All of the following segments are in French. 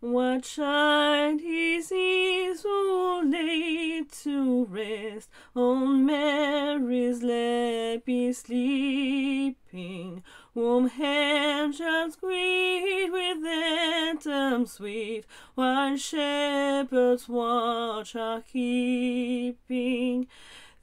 What child is he so laid to rest? On Mary's lap is sleeping. Warm angels greet with anthems sweet, while shepherds watch are keeping.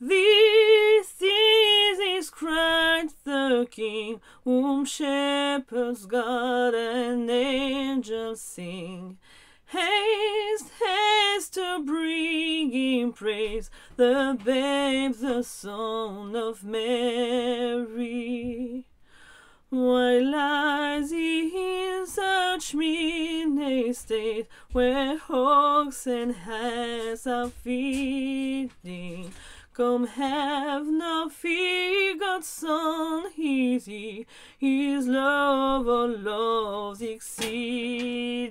This is Christ the King, whom shepherds guard and angels sing. Haste, haste to bring him praise, the babe, the Son of Mary. Why lies he in such mean estate, where hawks and hares are feeding? Come, have no fear, God's Son is he, his love all loves exceeding.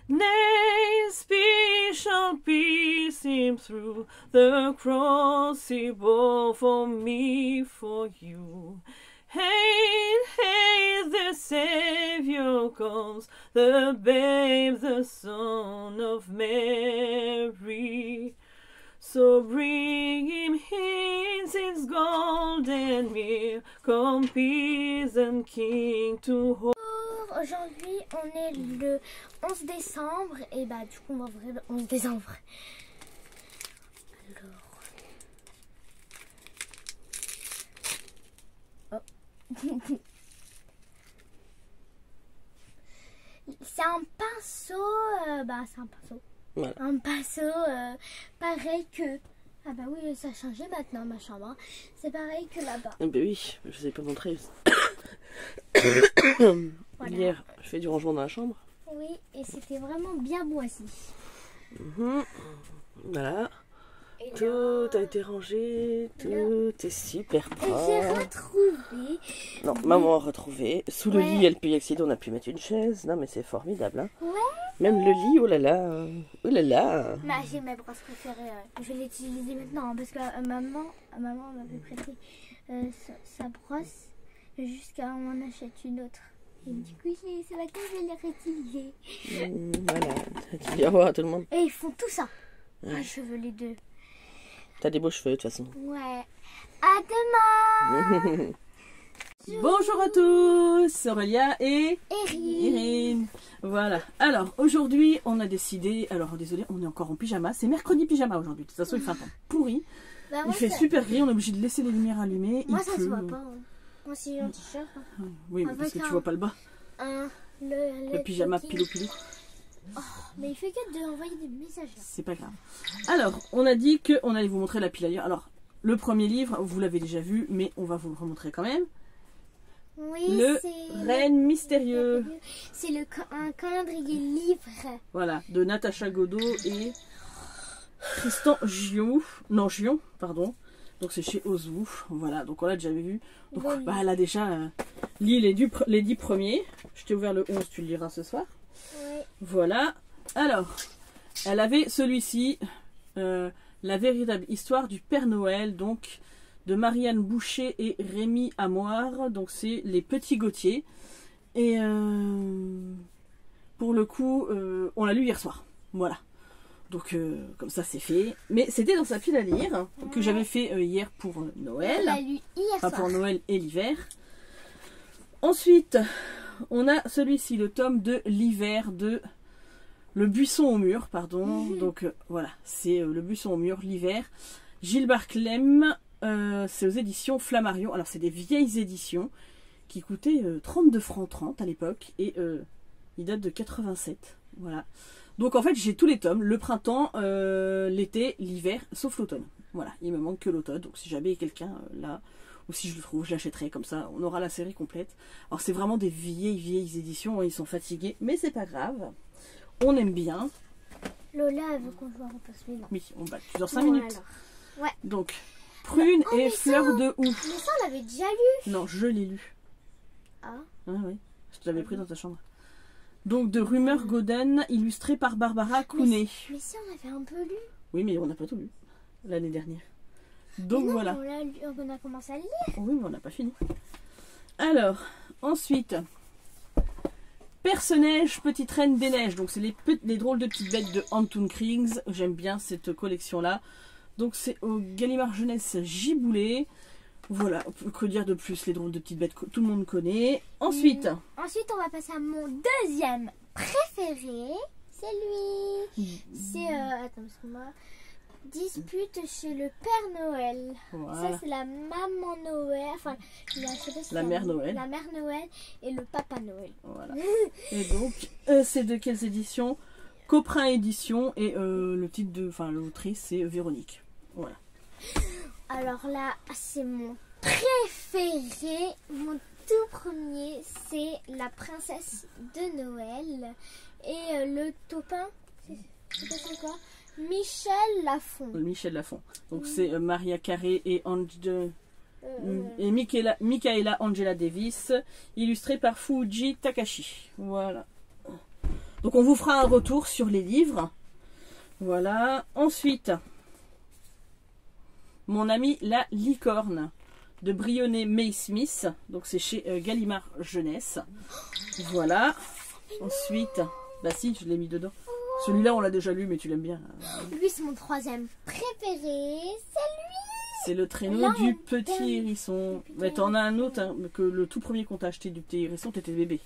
Nay, speech shall pierce him through, the cross he bore for me, for you. Hail, hail, the Saviour comes, the babe, the Son of Mary. So bring him incense, gold and myrrh, come peasant king to hold. Aujourd'hui, on est le 11 décembre et bah du coup on va ouvrir le 11 décembre. Alors... Oh. C'est un pinceau, c'est un pinceau. Voilà. Un pinceau pareil que... Ah bah oui, ça a changé maintenant ma chambre. C'est pareil que là-bas. Ah bah oui, je vous ai pas montré. Voilà. Hier, je fais du rangement dans la chambre. Oui, et c'était vraiment bien beau aussi. Voilà. Et tout a été rangé, tout est super propre. Et j'ai retrouvé... Non, maman a retrouvé. Sous le lit, il y a le puits accident, on a pu mettre une chaise. Non mais c'est formidable. Hein. Ouais. Même le lit, oh là là. Oh là là. J'ai mes brosses préférées. Je vais l'utiliser maintenant parce que maman m'avait prêté sa brosse jusqu'à on en achète une autre. Et du coup, c'est maintenant que je vais les réutiliser. Voilà, tu dis au revoir à tout le monde. Et ils font tout ça. Ouais. Ah, je veux les deux. T'as des beaux cheveux de toute façon. Ouais. À demain. Bonjour à tous, Aurélia et Irine. Voilà, alors aujourd'hui on a décidé, alors désolé on est encore en pyjama, c'est mercredi pyjama aujourd'hui, de toute façon il fait un temps pourri, bah il fait super gris, on est obligé de laisser les lumières allumées. Moi ça se voit pas, hein. Moi c'est un t-shirt. Hein. Oui mais parce que tu vois pas le bas, le pyjama pilou. Oh, mais il fait que d'envoyer des messages. C'est pas grave. Alors on a dit qu'on allait vous montrer la pile à lire, alors le premier livre vous l'avez déjà vu mais on va vous le remontrer quand même. Oui, le Reine mystérieux. C'est un calendrier livre. Voilà, de Natacha Godot et Tristan Gion. Non, Gion, pardon. Donc c'est chez Ozu. Voilà, donc on l'a déjà vu. Donc bah, là déjà, lis les 10 premiers. Je t'ai ouvert le 11, tu le liras ce soir. Oui. Voilà. Alors, elle avait celui-ci, La véritable histoire du Père Noël, donc... de Marianne Boucher et Rémi Amoir, donc c'est les petits Gauthier. Et pour le coup, on l'a lu hier soir. Voilà. Donc comme ça c'est fait. Mais c'était dans sa pile à lire que j'avais fait hier pour Noël. On l'a lu hier soir. Pour Noël et l'hiver. Ensuite, on a celui-ci, le tome de l'hiver de Le Buisson au mur, pardon. Donc voilà, c'est Le Buisson au mur, l'hiver. Gilbert Clem. C'est aux éditions Flammarion. Alors c'est des vieilles éditions qui coûtaient 32 francs 30 à l'époque et ils datent de 87. Voilà. Donc en fait j'ai tous les tomes, le printemps, l'été, l'hiver, sauf l'automne. Voilà, il me manque que l'automne. Donc si jamais quelqu'un là, ou si je le trouve, je l'achèterai, comme ça on aura la série complète. Alors c'est vraiment des vieilles éditions, ils sont fatigués, mais c'est pas grave. On aime bien. Lola elle veut qu'on joue à remplacement. Oui, on bat dans 5 minutes. Alors. Ouais. Donc Prune et fleur de houx. Mais ça, on l'avait déjà lu. Non, je l'ai lu. Ah. Ah oui, je te l'avais pris dans ta chambre. Donc de Rumeur Godin, illustré par Barbara Kounet. Mais si, on avait un peu lu. Oui, mais on n'a pas tout lu l'année dernière. Donc non, voilà. On a commencé à lire. Oui, mais on n'a pas fini. Alors, ensuite, Perce-Neige, Petite Reine des Neiges. Donc c'est les drôles de petites bêtes de Antoon Krings. J'aime bien cette collection-là. Donc c'est au Gallimard Jeunesse Giboulé. Voilà, que dire de plus, les drôles de petites bêtes que tout le monde connaît. Ensuite, Ensuite, on va passer à mon deuxième préféré. C'est lui. C'est, attends, parce que moi, Dispute chez le Père Noël. voilà. Ça, c'est la maman Noël. Enfin, je sais pas si La mère Noël. La mère Noël et le papa Noël. Voilà. Et donc, c'est de quelles éditions? Coprin Édition. Et le titre de, enfin, l'autrice, c'est Véronique. Voilà. Alors là, c'est mon préféré. Mon tout premier, c'est la princesse de Noël. Et le taupin, c'est quoi? Michel Lafon. Michel Lafon. Donc c'est Maria Carré et et Michaela Angela Davis, illustré par Fuji Takashi. Voilà. Donc on vous fera un retour sur les livres. Voilà. Ensuite, Mon ami la licorne de Brionnet May Smith. Donc c'est chez Gallimard Jeunesse. Voilà. Ensuite, bah si, je l'ai mis dedans. Celui-là, on l'a déjà lu, mais tu l'aimes bien. Lui, c'est mon troisième préféré. C'est lui. C'est le traîneau Là, du on petit t'aime. hérisson. Mais t'en as un autre, hein, que le tout premier qu'on t'a acheté du petit hérisson, t'étais bébé.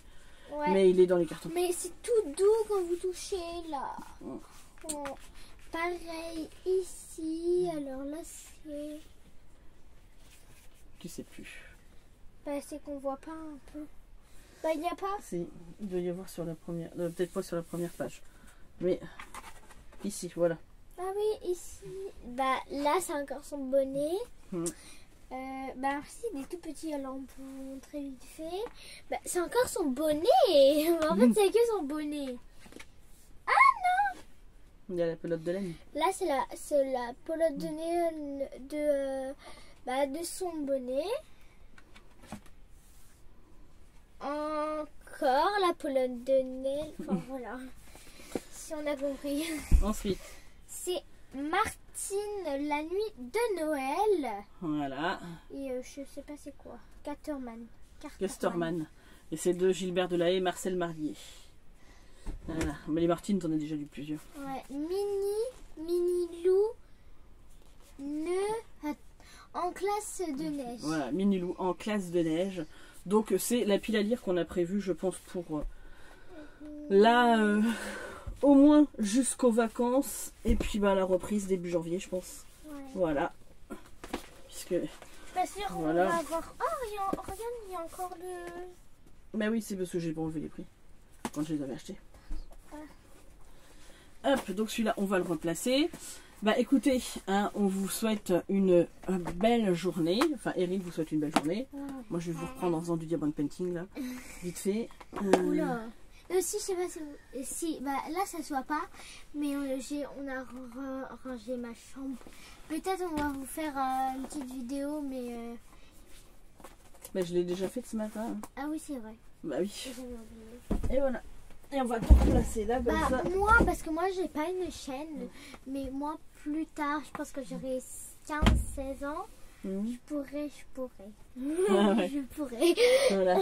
Ouais. Mais il est dans les cartons. Mais c'est tout doux quand vous touchez là. Mm. Oh. Pareil ici. Alors là, c'est. Tu sais plus. Bah, c'est qu'on voit pas un peu. Bah, il n'y a pas. Il doit y avoir sur la première. Peut-être pas sur la première page. Mais ici, voilà. Ah oui, ici. Bah, là, c'est encore son bonnet. Mm. Bah, ici, des tout petits. Alors, on peut vous montrer vite fait. Bah, c'est encore son bonnet. En fait, c'est que son bonnet. Il y a la pelote de laine. Là, c'est la pelote de nez de son bonnet. Encore la pelote de nez. Enfin, voilà. Si on a compris. Ensuite, C'est Martine, la nuit de Noël. voilà. Et je sais pas c'est quoi. Casterman. Casterman. Et c'est de Gilbert Delahaye et Marcel Marlier. Voilà. Mais les Martines, t'en as déjà lu plusieurs. Ouais. Mini Lou. En classe de neige. Voilà, Minilou en classe de neige. Donc c'est la pile à lire qu'on a prévue, je pense, pour là, au moins jusqu'aux vacances. Et puis bah, la reprise début janvier, je pense. Ouais. Voilà. Puisque... Pas sûr, Voilà. on va avoir. Oh, regarde, il y a encore de. Bah oui, c'est parce que j'ai pas enlevé les prix quand je les avais achetés. Hop, donc celui-là, on va le replacer. Bah écoutez, hein, on vous souhaite une belle journée. Enfin, Erin vous souhaite une belle journée. Moi, je vais vous reprendre en faisant du diamond painting, là. Vite fait. Oula. Si, je sais pas si bah, là, ça se voit pas. Mais on a rangé ma chambre. Peut-être on va vous faire une petite vidéo, mais. Bah, je l'ai déjà faite ce matin. Hein. Ah oui, c'est vrai. Bah oui. J'avais oublié. Et voilà. Et on va tout replacer là, comme ça. Bah, moi, parce que moi, j'ai pas une chaîne. Mais moi, plus tard, je pense que j'aurai 15-16 ans. Mhm. Je pourrais. Ah ouais. Je pourrais. Voilà.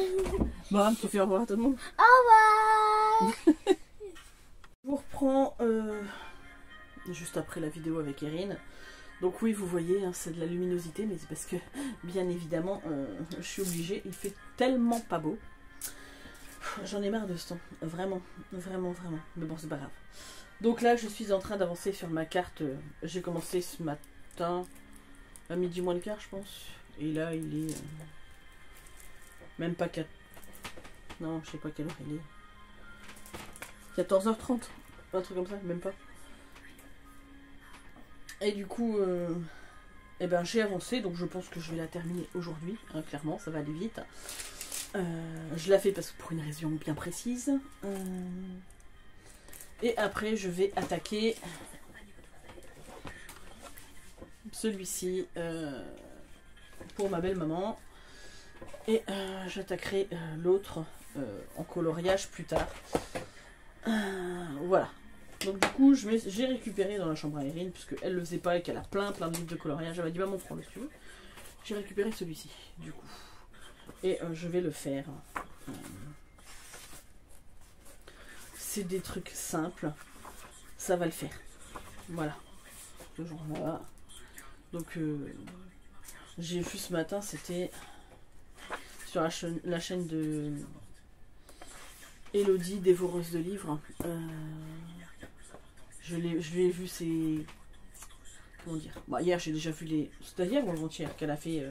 Bon, tu fais au revoir à tout le monde. Au revoir. Je vous reprends juste après la vidéo avec Erin. Donc oui, vous voyez, hein, c'est de la luminosité, mais c'est parce que, bien évidemment, je suis obligée. Il fait tellement pas beau. J'en ai marre de ce temps. Vraiment, vraiment, vraiment. Mais bon, c'est pas grave. Donc là, je suis en train d'avancer sur ma carte. J'ai commencé ce matin à midi moins le quart, je pense. Et là, il est... même pas 4... Non, je sais pas quelle heure il est. 14h30. Un truc comme ça, même pas. Et du coup, eh ben, j'ai avancé, donc je pense que je vais la terminer aujourd'hui. Hein, clairement, ça va aller vite. Je la fais parce que pour une raison bien précise. Et après, je vais attaquer celui-ci pour ma belle maman. Et j'attaquerai l'autre en coloriage plus tard. Voilà. Donc du coup, j'ai récupéré dans la chambre à Erin, puisque elle le faisait pas et qu'elle a plein de livres de coloriage. Elle m'a dit, bah mon frère, le tu veux. J'ai récupéré celui-ci, du coup. Et je vais le faire c'est des trucs simples. Ça va le faire. Voilà. Ce genre-là. Donc, j'ai vu ce matin, c'était sur la chaîne de Elodie, dévoreuse de livres. Je l'ai vu, c'est... Comment dire, bah, hier, j'ai déjà vu les... C'était hier ou avant-hier qu'elle a fait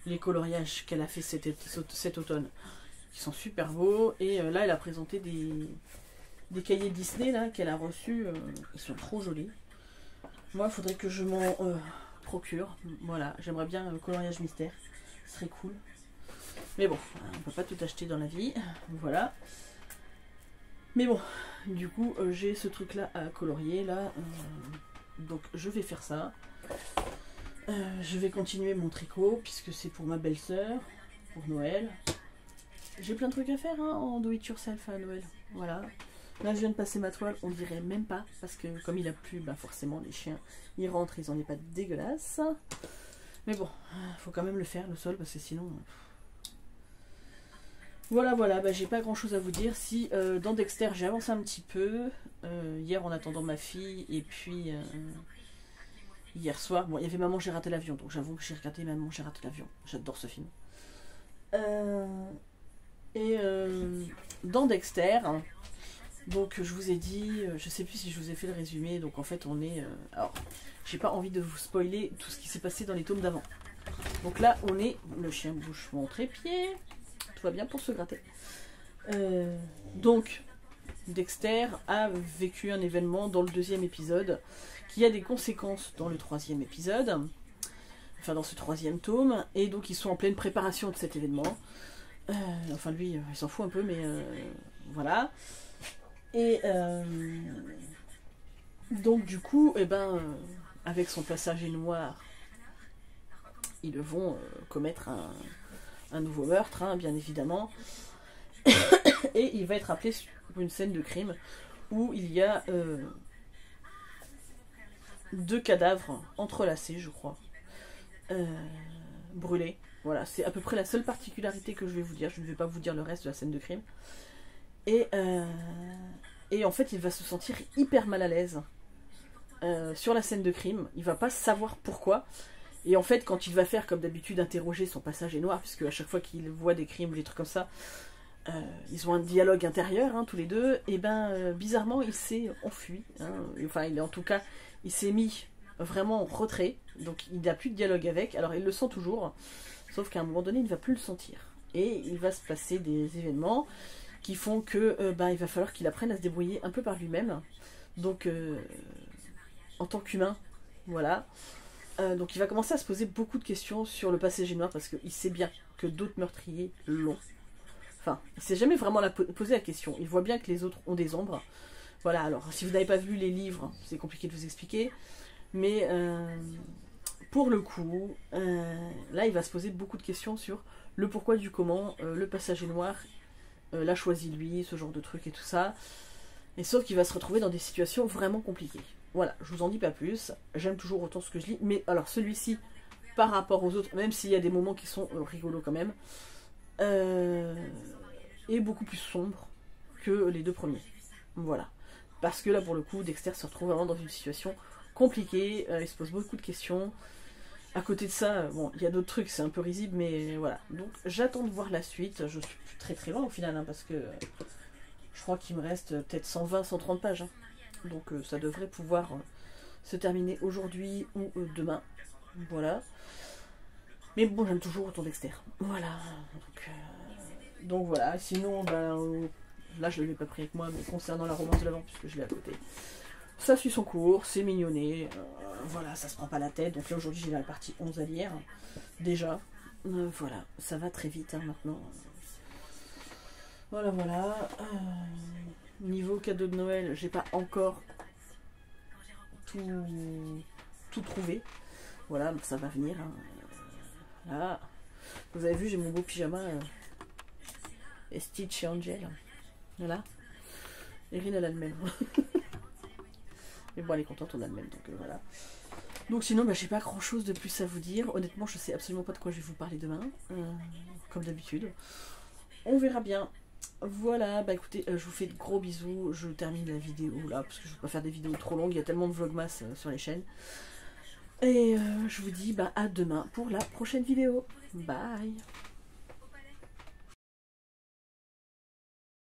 les coloriages qu'elle a fait cet automne. Qui sont super beaux. Et là, elle a présenté des cahiers Disney là qu'elle a reçus. Ils sont trop jolis. Moi, il faudrait que je m'en procure. Voilà, j'aimerais bien un coloriage mystère. Ce serait cool. Mais bon, on peut pas tout acheter dans la vie. Voilà. Mais bon, du coup, j'ai ce truc là à colorier là. Donc, je vais faire ça. Je vais continuer mon tricot puisque c'est pour ma belle-sœur, pour Noël. J'ai plein de trucs à faire hein, en do it yourself à Noël. Voilà. Là, je viens de passer ma toile, on dirait même pas, parce que comme il a plu, bah forcément, les chiens, ils rentrent, ils en est pas dégueulasses. Mais bon, faut quand même le faire, le sol, parce que sinon... Voilà, voilà, bah, j'ai pas grand chose à vous dire. Si dans Dexter, j'ai avancé un petit peu, hier en attendant ma fille, et puis hier soir, bon, il y avait Maman, j'ai raté l'avion, donc j'avoue que j'ai regardé Maman, j'ai raté l'avion. J'adore ce film. Dans Dexter... Donc je vous ai dit, je sais plus si je vous ai fait le résumé, donc en fait on est... alors, j'ai pas envie de vous spoiler tout ce qui s'est passé dans les tomes d'avant. Donc là on est... Le chien bouge mon trépied, tout va bien pour se gratter. Donc Dexter a vécu un événement dans le 2e épisode, qui a des conséquences dans le 3e épisode, enfin dans ce 3e tome, et donc ils sont en pleine préparation de cet événement. Enfin lui, il s'en fout un peu, mais voilà. Et donc du coup, avec son passager noir, ils vont commettre un nouveau meurtre, hein, bien évidemment. Et il va être appelé pour une scène de crime où il y a 2 cadavres entrelacés, je crois, brûlés. Voilà, c'est à peu près la seule particularité que je vais vous dire. Je ne vais pas vous dire le reste de la scène de crime. Et en fait, il va se sentir hyper mal à l'aise sur la scène de crime. Il va pas savoir pourquoi. Et en fait, quand il va faire, comme d'habitude, interroger son passager noir, puisque à chaque fois qu'il voit des crimes ou des trucs comme ça, ils ont un dialogue intérieur, hein, tous les deux, et bizarrement, il s'est enfui. Hein. Enfin, il s'est mis vraiment en retrait. Donc, il n'a plus de dialogue avec. Alors, il le sent toujours. Sauf qu'à un moment donné, il ne va plus le sentir. Et il va se passer des événements qui font que il va falloir qu'il apprenne à se débrouiller un peu par lui-même. Donc, en tant qu'humain, voilà. Donc, il va commencer à se poser beaucoup de questions sur le passager noir parce qu'il sait bien que d'autres meurtriers l'ont. Enfin, il ne s'est jamais vraiment posé la question. Il voit bien que les autres ont des ombres. Voilà, alors, si vous n'avez pas vu les livres, c'est compliqué de vous expliquer. Mais, pour le coup, là, il va se poser beaucoup de questions sur le pourquoi du comment, le passager noir l'a choisi lui, ce genre de truc et tout ça. Et sauf qu'il va se retrouver dans des situations vraiment compliquées. Voilà, je vous en dis pas plus. J'aime toujours autant ce que je lis. Mais alors celui-ci, par rapport aux autres, même s'il y a des moments qui sont rigolos quand même, est beaucoup plus sombre que les 2 premiers. Voilà. Parce que là, pour le coup, Dexter se retrouve vraiment dans une situation compliquée. Il se pose beaucoup de questions. À côté de ça, bon, il y a d'autres trucs, c'est un peu risible, mais voilà. Donc, j'attends de voir la suite. Je suis très très loin au final, hein, parce que je crois qu'il me reste peut-être 120, 130 pages. Hein. Donc, ça devrait pouvoir se terminer aujourd'hui ou demain. Voilà. Mais bon, j'aime toujours autant Dexter. Voilà. Donc voilà. Sinon, là, je ne l'ai pas pris avec moi, mais concernant la romance de l'avant, puisque je l'ai à côté. Ça suit son cours, c'est mignonné, voilà, ça se prend pas la tête. Donc là aujourd'hui j'ai la partie 11 à lire, déjà. Voilà, ça va très vite hein, maintenant. Voilà, voilà. Niveau cadeau de Noël, j'ai pas encore tout trouvé. Voilà, donc ça va venir. Hein. Là, vous avez vu, j'ai mon beau pyjama Stitch et Angel. Voilà. Erin elle a le même. Mais bon, elle est contente, on a le même, donc voilà. Donc sinon, j'ai pas grand chose de plus à vous dire. Honnêtement, je sais absolument pas de quoi je vais vous parler demain. Comme d'habitude. On verra bien. Voilà, bah écoutez, je vous fais de gros bisous. Je termine la vidéo là, parce que je ne veux pas faire des vidéos trop longues. Il y a tellement de vlogmas sur les chaînes. Et je vous dis bah, à demain pour la prochaine vidéo. Bye.